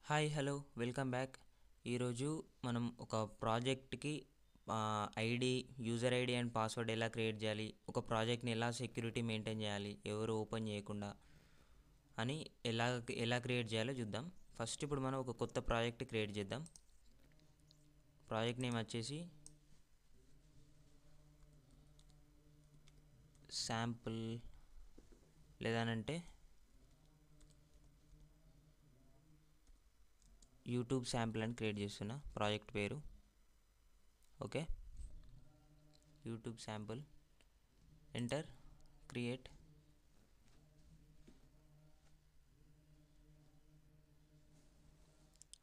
Hi hello welcome back. ఈరోజు మనం ఒక ప్రాజెక్ట్కి ID user ID and password ఎలా క్రియేట్ చేయాలి, ఒక ప్రాజెక్ట్ని ఎలా సెక్యూరిటీ మెయింటైన్ చేయాలి, ఎవరు ఓపెన్ చేయకుండా అని ఎలా ఎలా క్రియేట్ చేయాలో చూద్దాం. ఫస్ట్ ఇప్పుడు మనం ఒక కొత్త ప్రాజెక్ట్ క్రియేట్ చేద్దాం. ప్రాజెక్ట్ నేమ్ వచ్చేసి శాంపుల్ లేదనంటే యూట్యూబ్ శాంపుల్ అని క్రియేట్ చేస్తున్నా. ప్రాజెక్ట్ పేరు okay, YouTube sample. Enter, create.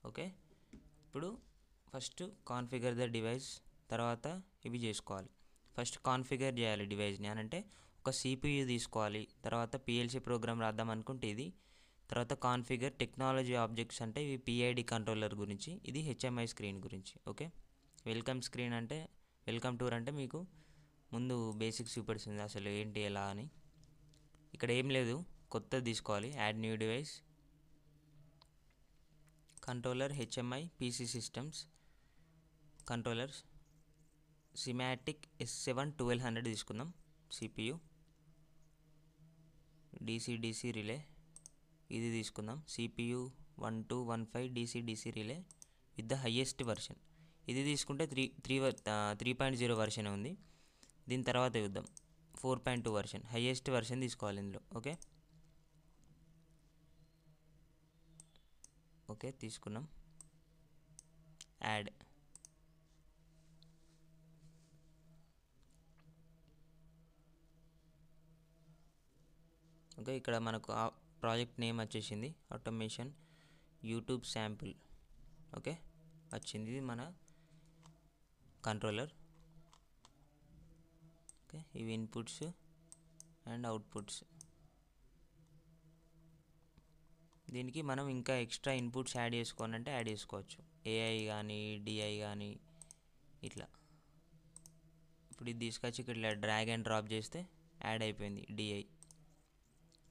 Okay, ఇప్పుడు ఫస్ట్ కాన్ఫిగర్ ద డివైస్, తర్వాత ఇవి చేసుకోవాలి. ఫస్ట్ కాన్ఫిగర్ చేయాలి డివైస్ని అని అంటే ఒక సిపియు తీసుకోవాలి, తర్వాత పిఎల్సి ప్రోగ్రామ్ రాద్దాం అనుకుంటే ఇది, తర్వాత కాన్ఫిగర్ టెక్నాలజీ ఆబ్జెక్ట్స్ అంటే ఇవి పిఐడి కంట్రోలర్ గురించి, ఇది హెచ్ఎంఐ స్క్రీన్ గురించి. ఓకే, వెల్కమ్ స్క్రీన్ అంటే వెల్కమ్ టూర్ అంటే మీకు ముందు బేసిక్స్ చూపెడుతుంది అసలు ఏంటి ఎలా అని. ఇక్కడ ఏం లేదు, కొత్తది తీసుకోవాలి. Add new device, controller HMI PC systems controllers Simatic S7 1200 తీసుకుందాం. సిపియు డీసీ రిలే ఇది తీసుకుందాం. CPU 1215 DC relay with the highest version. ఇది తీసుకుంటే 3.0 వర్షన్ ఉంది. దీని తర్వాత చూద్దాం 4.2 వర్షన్, హయ్యెస్ట్ వర్షన్ తీసుకోవాలి ఇందులో. ఓకే ఓకే తీసుకున్నాం. యాడ్. ఓకే, ఇక్కడ మనకు ప్రాజెక్ట్ నేమ్ వచ్చేసింది ఆటోమేషన్ యూట్యూబ్ శాంపుల్. ఓకే వచ్చింది, ఇది మన కంట్రోలర్. ఓకే, ఇవి ఇన్పుట్స్ అండ్ అవుట్పుట్స్. దీనికి మనం ఇంకా ఎక్స్ట్రా ఇన్పుట్స్ యాడ్ చేసుకోవాలంటే యాడ్ చేసుకోవచ్చు, ఏఐ కానీ డిఐ కానీ ఇట్లా. ఇప్పుడు ఇది తీసుకొచ్చి ఇక్కడ డ్రాగ్ అండ్ డ్రాప్ చేస్తే యాడ్ అయిపోయింది డిఐ.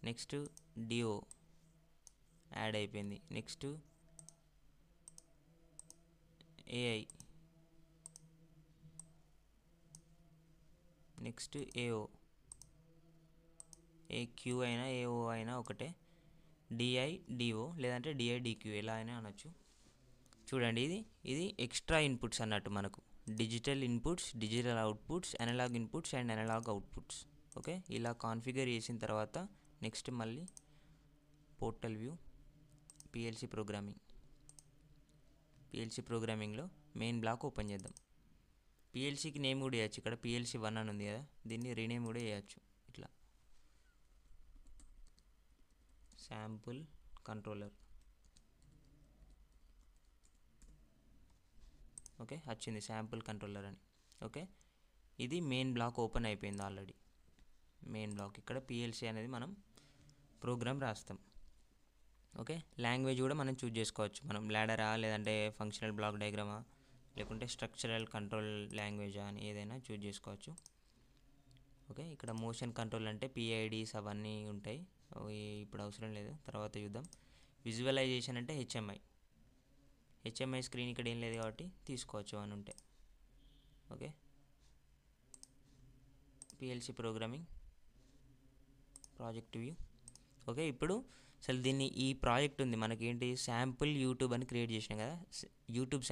నెక్స్ట్ డిఓ యాడ్ అయిపోయింది. Next AI, next AO. AQ అయినా ఏఓ అయినా ఒకటే, డిఐ డిఓ లేదంటే డిఐ డిక్యూ ఎలా అయినా అనొచ్చు. చూడండి ఇది ఎక్స్ట్రా ఇన్పుట్స్ అన్నట్టు మనకు. Digital inputs, digital outputs, analog inputs and analog outputs. Okay, ఇలా కాన్ఫిగర్ చేసిన తర్వాత నెక్స్ట్ మళ్ళీ పోర్టల్ వ్యూ, పిఎల్సి ప్రోగ్రామింగ్లో మెయిన్ బ్లాక్ ఓపెన్ చేద్దాం. పిఎల్సికి నేమ్ కూడా వేయచ్చు, ఇక్కడ పిఎల్సి 1 అని ఉంది కదా, దీన్ని రీనేమ్ కూడా చేయొచ్చు ఇట్లా, శాంపుల్ కంట్రోలర్. ఓకే వచ్చింది శాంపుల్ కంట్రోలర్ అని. ఓకే, ఇది మెయిన్ బ్లాక్ ఓపెన్ అయిపోయింది ఆల్రెడీ. మెయిన్ బ్లాక్ ఇక్కడ పిఎల్సి అనేది మనం ప్రోగ్రామ్ రాస్తాం. ఓకే, లాంగ్వేజ్ కూడా మనం చూజ్ చేసుకోవచ్చు, మనం లాడరా లేదంటే ఫంక్షనల్ బ్లాక్ డయాగ్రామా లేకుంటే స్ట్రక్చరల్ కంట్రోల్ లాంగ్వేజా అని ఏదైనా చూజ్ చేసుకోవచ్చు. ఓకే, ఇక్కడ మోషన్ కంట్రోల్ అంటే పిఐడిస్ అవన్నీ ఉంటాయి, ఇప్పుడు అవసరం లేదు, తర్వాత చూద్దాం. విజువలైజేషన్ అంటే హెచ్ఎంఐ స్క్రీన్ ఇక్కడ ఏం లేదు కాబట్టి తీసుకోవచ్చు అని ఉంటే. Okay, PLC programming project view. Okay, ఇప్పుడు అసలు దీన్ని ఈ ప్రాజెక్ట్ ఉంది మనకేంటి, శాంపుల్ యూట్యూబ్ అని క్రియేట్ చేసినాం కదా, యూట్యూబ్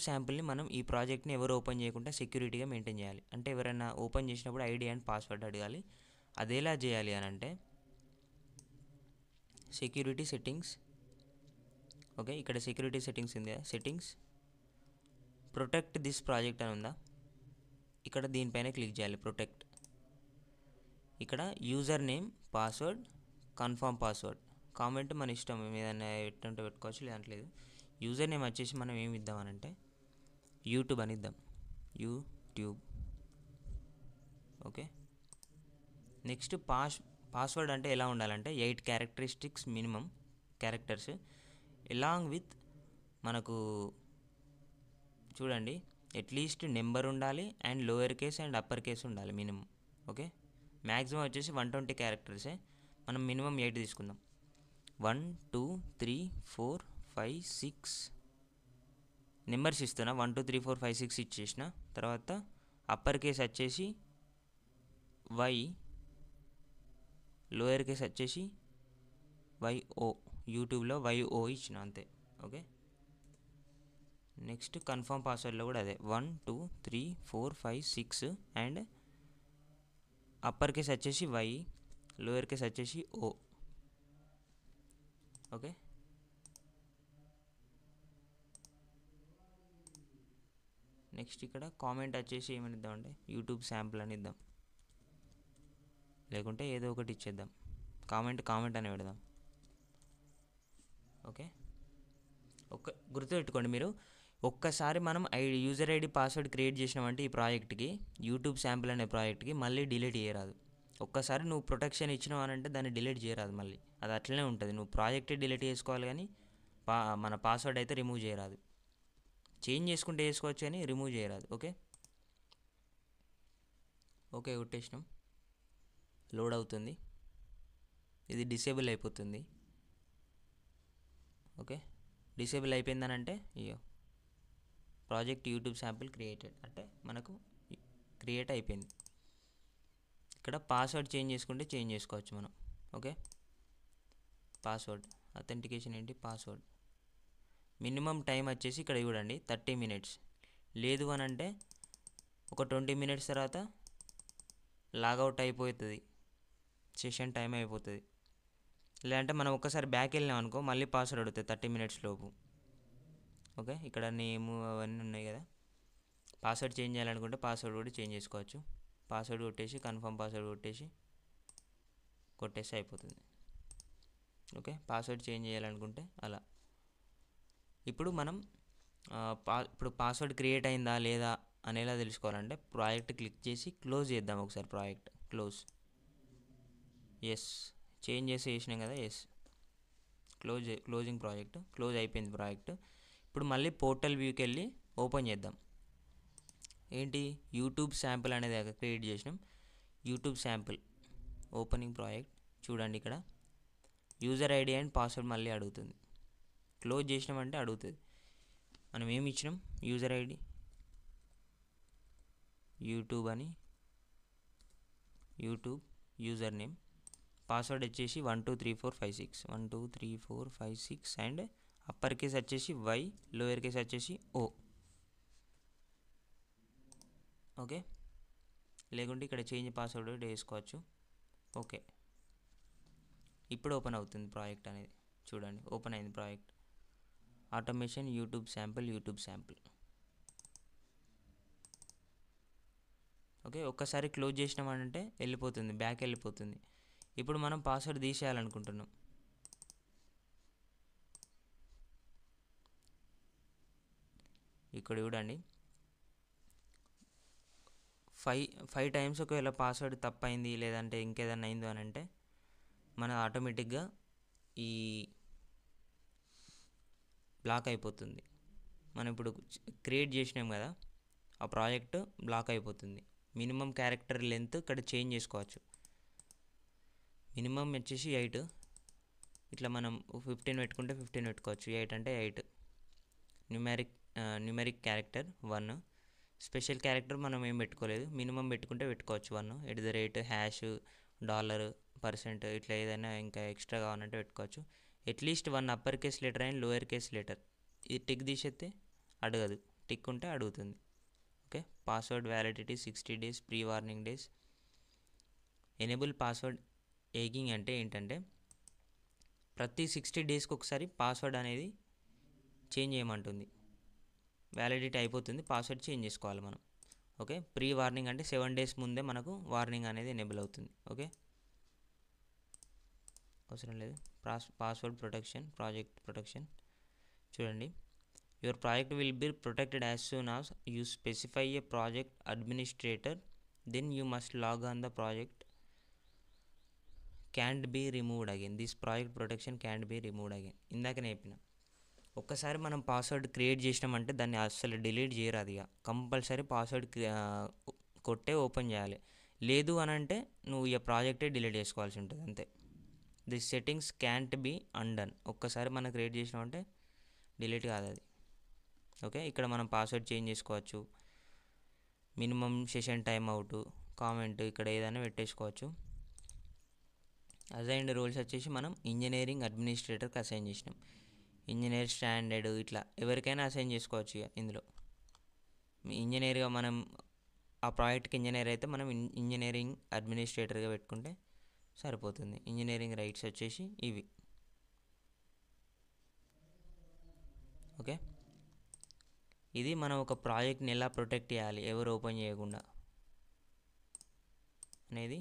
శాంపుల్ని మనం ఈ ప్రాజెక్ట్ని ఎవరు ఓపెన్ చేయకుండా సెక్యూరిటీగా మెయింటైన్ చేయాలి. అంటే ఎవరైనా ఓపెన్ చేసినప్పుడు ఐడి అండ్ పాస్వర్డ్ అడగాలి. అది ఎలా చేయాలి అని అంటే సెక్యూరిటీ సెట్టింగ్స్. ఓకే, ఇక్కడ సెక్యూరిటీ సెట్టింగ్స్ ఉంది కదా, సెట్టింగ్స్ ప్రొటెక్ట్ దిస్ ప్రాజెక్ట్ అని ఉందా, ఇక్కడ దీనిపైన క్లిక్ చేయాలి. ప్రొటెక్ట్. ఇక్కడ user name, password, confirm password, comment మన ఇష్టం, ఏదైనా ఎట్టుంటే పెట్టుకోవచ్చు లేదంటే లేదు. యూజర్ నేమ్ వచ్చేసి మనం ఏమి ఇద్దామనంటే యూట్యూబ్ అని ఇద్దాం, యూట్యూబ్. ఓకే, నెక్స్ట్ పాస్వర్డ్ అంటే ఎలా ఉండాలంటే 8 characteristics minimum characters along with మనకు చూడండి అట్లీస్ట్ నెంబర్ ఉండాలి and lower case and upper case ఉండాలి మినిమం. ఓకే, మ్యాక్సిమం వచ్చేసి 120 క్యారెక్టర్సే, మనం మినిమం 8 తీసుకుందాం. 1 2 3 4 5 6 నెంబర్స్ ఇస్తున్నా. 1 2 3 4 5 6 ఇచ్చేసిన తర్వాత అప్పర్ కేస్ వచ్చేసి వై, లోయర్ కేస్ వచ్చేసి వైఓ, యూట్యూబ్లో వైఓ ఇచ్చిన అంతే. ఓకే, నెక్స్ట్ కన్ఫర్మ్ పాస్వర్డ్లో కూడా అదే 1 2 3 4 5 6 అండ్ అప్పర్ కేస్ వచ్చేసి వై, లోయర్ కేస్ వచ్చేసి ఓ. ఓకే, నెక్స్ట్ ఇక్కడ కామెంట్ వచ్చేసి ఏమని ఇద్దాం అంటే యూట్యూబ్ శాంపుల్ అని ఇద్దాం, లేకుంటే ఏదో ఒకటి ఇచ్చేద్దాం. కామెంట్ అని పెడదాం. ఓకే, గుర్తుపెట్టుకోండి మీరు, ఒక్కసారి మనం యూజర్ ఐడి పాస్వర్డ్ క్రియేట్ చేసినామంటే ఈ ప్రాజెక్ట్కి, యూట్యూబ్ శాంపుల్ అనే ప్రాజెక్ట్కి మళ్ళీ డిలీట్ చేయరాదు. ఒక్కసారి నువ్వు ప్రొటెక్షన్ ఇచ్చినావు అని అంటే దాన్ని డిలీట్ చేయరాదు, మళ్ళీ అది అట్లనే ఉంటుంది. నువ్వు ప్రాజెక్టే డిలీట్ చేసుకోవాలి కానీ మన పాస్వర్డ్ అయితే రిమూవ్ చేయరాదు. చేంజ్ చేసుకుంటే వేసుకోవచ్చు కానీ రిమూవ్ చేయరాదు. ఓకే, కొట్టేసినాం. లోడ్ అవుతుంది, ఇది డిసేబుల్ అయిపోతుంది. ఓకే, డిసేబుల్ అయిపోయిందని అంటే ఇయ్యో ప్రాజెక్ట్ యూట్యూబ్ శాంపుల్ క్రియేటెడ్ అంటే మనకు క్రియేట్ అయిపోయింది. ఇక్కడ పాస్వర్డ్ చేంజ్ చేసుకుంటే చేంజ్ చేసుకోవచ్చు మనం. ఓకే, పాస్వర్డ్ అథెంటికేషన్ ఏంటి, పాస్వర్డ్ మినిమం టైం వచ్చేసి ఇక్కడ చూడండి 30 minutes. లేదు అని అంటే ఒక 20 minutes తర్వాత లాగౌట్ అయిపోతుంది, సెషన్ టైం అయిపోతుంది. లేదంటే మనం ఒక్కసారి బ్యాక్ వెళ్ళినాం అనుకో మళ్ళీ పాస్వర్డ్ అడుగుతుంది 30 minutes లోపు. ఓకే, ఇక్కడ నేము అవన్నీ ఉన్నాయి కదా. పాస్వర్డ్ చేంజ్ చేయాలనుకుంటే పాస్వర్డ్ కూడా చేంజ్ చేసుకోవచ్చు. పాస్వర్డ్ కొట్టేసి కన్ఫర్మ్ పాస్వర్డ్ కొట్టేసి అయిపోతుంది. ఓకే, పాస్వర్డ్ చేంజ్ చేయాలనుకుంటే అలా. ఇప్పుడు మనం ఇప్పుడు పాస్వర్డ్ క్రియేట్ అయిందా లేదా అనేలా తెలుసుకోవాలంటే ప్రాజెక్ట్ క్లిక్ చేసి క్లోజ్ చేద్దాం ఒకసారి. ప్రాజెక్ట్ ఎస్ చేంజ్ చేసినాం కదా, ఎస్ క్లోజింగ్ ప్రాజెక్ట్, క్లోజ్ అయిపోయింది ప్రాజెక్ట్. ఇప్పుడు మళ్ళీ పోర్టల్ వ్యూకి వెళ్ళి ఓపెన్ చేద్దాం. ఏంటి, యూట్యూబ్ శాంపుల్ అనేది క్రియేట్ చేసినాం. యూట్యూబ్ శాంపుల్ ఓపెనింగ్ ప్రాజెక్ట్ చూడండి, ఇక్కడ యూజర్ ఐడి అండ్ పాస్వర్డ్ మళ్ళీ అడుగుతుంది. క్లోజ్ చేసినామంటే అడుగుతుంది. మనం ఏమి ఇచ్చినాం, యూజర్ ఐడి యూట్యూబ్ అని, యూట్యూబ్ యూజర్ నేమ్, పాస్వర్డ్ వచ్చేసి 1 2 3 4 5 6 1 2 3 4 5 6 అండ్ అప్పర్ కేస్ వచ్చేసి వై, లోయర్ కేస్ వచ్చేసి ఓ. ఓకే, లేకుంటే ఇక్కడ చేంజ్ పాస్వర్డ్ కూడా వేసుకోవచ్చు. ఓకే, ఇప్పుడు ఓపెన్ అవుతుంది ప్రాజెక్ట్ అనేది. చూడండి ఓపెన్ అయింది project. Automation YouTube sample. Okay, ఒక్కసారి క్లోజ్ చేసినామంటే వెళ్ళిపోతుంది, బ్యాక్ వెళ్ళిపోతుంది. ఇప్పుడు మనం పాస్వర్డ్ తీసేయాలనుకుంటున్నాం. ఇక్కడ చూడండి 5 times ఒకవేళ పాస్వర్డ్ తప్పైంది లేదంటే ఇంకేదన్నా అయిందో అని అంటే మన ఆటోమేటిక్గా ఈ బ్లాక్ అయిపోతుంది. మనం ఇప్పుడు క్రియేట్ చేసినాం కదా, ఆ ప్రాజెక్ట్ బ్లాక్ అయిపోతుంది. మినిమం క్యారెక్టర్ లెంత్ ఇక్కడ చేంజ్ చేసుకోవచ్చు. మినిమం వచ్చేసి 8, ఇట్లా మనం 15 పెట్టుకుంటే 15 పెట్టుకోవచ్చు. 8 అంటే 8. న్యూమెరిక్ క్యారెక్టర్ 1. స్పెషల్ క్యారెక్టర్ మనం ఏం పెట్టుకోలేదు, మినిమం పెట్టుకుంటే పెట్టుకోవచ్చు 1. $, $%, ఇట్లా ఏదైనా ఇంకా ఎక్స్ట్రా కావాలంటే పెట్టుకోవచ్చు. At least 1 upper case letter and lower case letter. ఇది టిక్ తీసేస్తే అడగదు, టిక్ ఉంటే అడుగుతుంది. Okay, password validity 60 days, pre warning days. Enable password ageing అంటే ఏంటంటే ప్రతి 60 daysకి ఒకసారి పాస్వర్డ్ అనేది చేంజ్ చేయమంటుంది. వ్యాలిడిటీ అయిపోతుంది, పాస్వర్డ్ చేంజ్ చేసుకోవాలి మనం. ఓకే, ప్రీ వార్నింగ్ అంటే 7 days ముందే మనకు వార్నింగ్ అనేది ఎనేబుల్ అవుతుంది. ఓకే, అవసరం లేదు. పాస్వర్డ్ ప్రొటెక్షన్, ప్రాజెక్ట్ ప్రొటెక్షన్ చూడండి. Your project will be protected as soon as you specify a project administrator, then you must log on the project can't be removed again. This project protection can't be removed again. ఇందాకనే చెప్పిన, ఒక్కసారి మనం password create చేసినామంటే దాన్ని అస్సలు delete చేయరాదు. ఇక compulsory password కొట్టే ఓపెన్ చేయాలి. లేదు అని అంటే నువ్వు ఈ ప్రాజెక్టే డిలీట్ చేసుకోవాల్సి ఉంటుంది అంతే. This settings can't be undone. ఒక్కసారి మనం క్రియేట్ చేసినామంటే డిలీట్ కాదు అది. ఓకే, ఇక్కడ మనం పాస్వర్డ్ చేంజ్ చేసుకోవచ్చు, minimum session time out, comment ఇక్కడ ఏదైనా పెట్టేసుకోవచ్చు. అసైన్డ్ రోల్స్ వచ్చేసి మనం ఇంజనీరింగ్ అడ్మినిస్ట్రేటర్కి అసైన్ చేసినాం. ఇంజనీర్ స్టాండర్డ్ ఇట్లా ఎవరికైనా అసైన్ చేసుకోవచ్చు. ఇక ఇందులో ఇంజనీర్గా మనం ఆ ప్రాజెక్ట్కి ఇంజనీర్ అయితే మనం ఇంజనీరింగ్ అడ్మినిస్ట్రేటర్గా పెట్టుకుంటే సరిపోతుంది. ఇంజనీరింగ్ రైట్స్ వచ్చేసి ఇవి. ఓకే, ఇది మనం ఒక ప్రాజెక్ట్ని ఎలా ప్రొటెక్ట్ చేయాలి ఎవరు ఓపెన్ చేయకుండా అనేది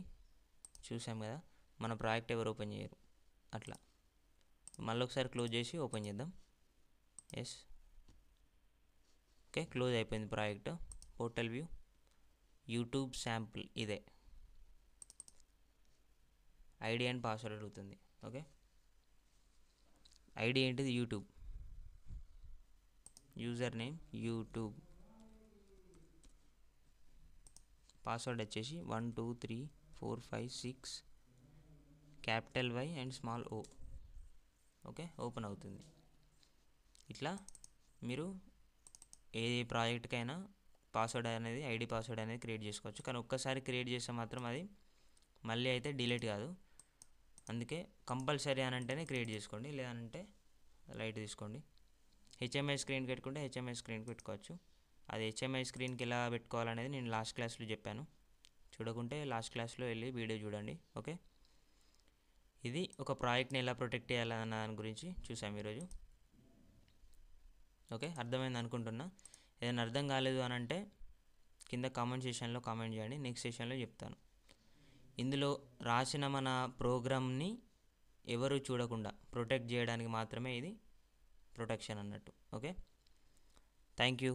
చూసాం కదా. మన ప్రాజెక్ట్ ఎవరు ఓపెన్ చేయరు అట్లా. మళ్ళీ ఒకసారి క్లోజ్ చేసి ఓపెన్ చేద్దాం. ఎస్, ఓకే, క్లోజ్ అయిపోయింది project. Portal view, YouTube sample ఇదే. ఐడి అండ్ పాస్వర్డ్ అడుగుతుంది. ఓకే, ఐడి ఏంటిది? YouTube. User name YouTube. Password వచ్చేసి 1 2 3 4 5 6 capital Y and small O. Okay, open అవుతుంది. ఇట్లా మీరు ఏ ప్రాజెక్ట్కైనా పాస్వర్డ్ అనేది ఐడి పాస్వర్డ్ అనేది క్రియేట్ చేసుకోవచ్చు. కానీ ఒక్కసారి క్రియేట్ చేస్తే మాత్రం అది మళ్ళీ అయితే డిలీట్ కాదు. అందుకే కంపల్సరీ అని అంటేనే క్రియేట్ చేసుకోండి, లేదంటే లైట్ తీసుకోండి. హెచ్ఎంఐ స్క్రీన్ పెట్టుకుంటే హెచ్ఎంఐ స్క్రీన్ పెట్టుకోవచ్చు. అది హెచ్ఎంఐ స్క్రీన్కి ఎలా పెట్టుకోవాలనేది నేను లాస్ట్ క్లాస్లో చెప్పాను. చూడకుంటే లాస్ట్ క్లాస్లో వెళ్ళి వీడియో చూడండి. ఓకే, ఇది ఒక ప్రాజెక్ట్ని ఎలా ప్రొటెక్ట్ చేయాలన్న దాని గురించి చూసాం ఈరోజు. ఓకే, అర్థమైంది అనుకుంటున్నా. ఏదైనా అర్థం కాలేదు అని అంటే కింద కామెంట్ సెషన్లో కామెంట్ చేయండి, నెక్స్ట్ సెషన్లో చెప్తాను. ఇందులో రాసిన మన ప్రోగ్రామ్ని ఎవరు చూడకుండా ప్రొటెక్ట్ చేయడానికి మాత్రమే ఇది ప్రొటెక్షన్ అన్నట్టు. Okay, thank you.